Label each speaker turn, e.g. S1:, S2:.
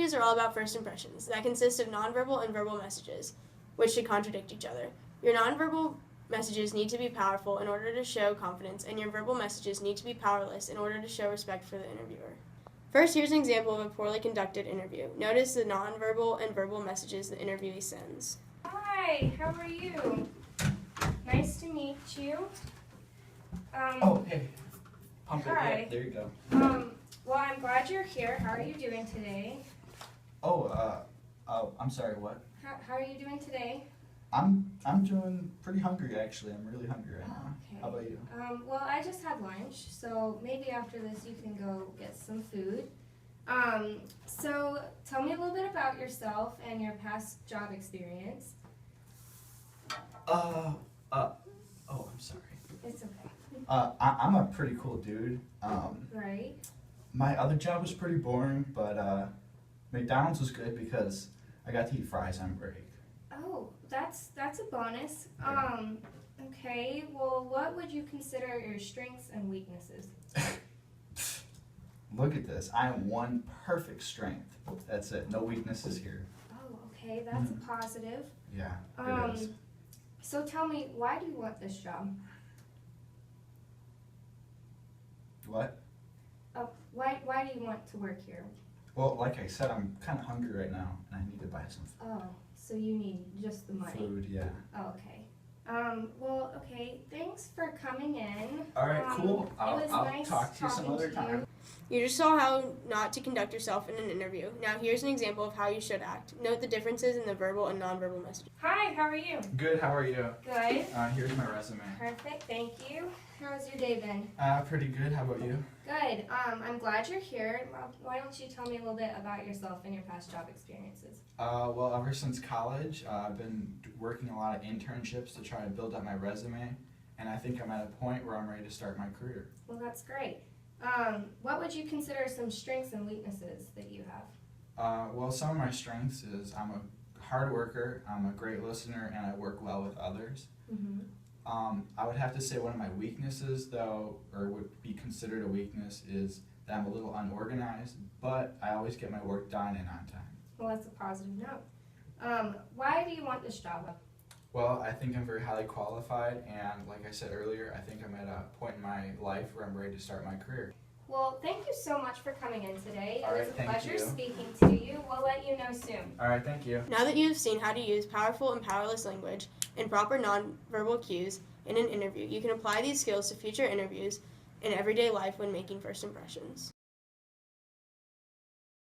S1: Interviews are all about first impressions that consist of nonverbal and verbal messages, which should contradict each other. Your nonverbal messages need to be powerful in order to show confidence, and your verbal messages need to be powerless in order to show respect for the interviewer. First, here's an example of a poorly conducted interview. Notice the nonverbal and verbal messages the interviewee sends.
S2: Hi, how are you? Nice to meet you.
S3: Hey. Pump it.
S2: Hi.
S3: Yeah, there you go.
S2: Well, I'm glad you're here. How are you doing today?
S3: I'm sorry, what?
S2: How are you doing today?
S3: I'm doing pretty hungry, actually. I'm really hungry right now.
S2: Okay.
S3: How about you?
S2: Well, I just had lunch, so maybe after this you can go get some food. So tell me a little bit about yourself and your past job experience.
S3: I'm sorry.
S2: It's okay.
S3: I'm a pretty cool dude.
S2: Right?
S3: My other job was pretty boring, but McDonald's was good because I got to eat fries on break.
S2: Oh, that's a bonus.
S3: Yeah.
S2: Okay, well, what would you consider your strengths and weaknesses?
S3: Look at this. I am one perfect strength. That's it. No weaknesses here.
S2: Oh, okay, that's a positive.
S3: Yeah, it is.
S2: So tell me, why do you want this job?
S3: What?
S2: Why do you want to work here?
S3: Well, like I said, I'm kind of hungry right now, and I need to buy some
S2: Oh, so you need just the money.
S3: food. Yeah.
S2: Oh, okay. Well, okay, thanks for coming in.
S3: All right, cool.
S2: I'll
S3: I'll talk to you some other time.
S1: You just saw how not to conduct yourself in an interview. Now here's an example of how you should act. Note the differences in the verbal and nonverbal messages.
S2: Hi, how are you?
S3: Good. How are you?
S2: Good.
S3: Here's my resume.
S2: Perfect, thank you. How's your day been?
S3: Pretty good. How about you?
S2: Good. I'm glad you're here. Why don't you tell me a little bit about yourself and your past job experiences?
S3: Well, ever since college, I've been working a lot of internships to try to build up my resume, and I think I'm at a point where I'm ready to start my career.
S2: Well, that's great. What would you consider some strengths and weaknesses that you have?
S3: Well, some of my strengths is I'm a hard worker, I'm a great listener, and I work well with others.
S2: Mm-hmm.
S3: I would have to say one of my weaknesses, though, or would be considered a weakness, is that I'm a little unorganized, but I always get my work done and on time.
S2: Well, that's a positive note. Why do you want this job?
S3: Well, I think I'm very highly qualified, and like I said earlier, I think I'm at a point in my life where I'm ready to start my career.
S2: Well, thank you so much for coming in today.
S3: All
S2: It
S3: right,
S2: was a
S3: thank
S2: pleasure
S3: you.
S2: speaking to you. We'll let you know soon.
S3: All right, thank you.
S1: Now that you have seen how to use powerful and powerless language and proper nonverbal cues in an interview, you can apply these skills to future interviews in everyday life when making first impressions.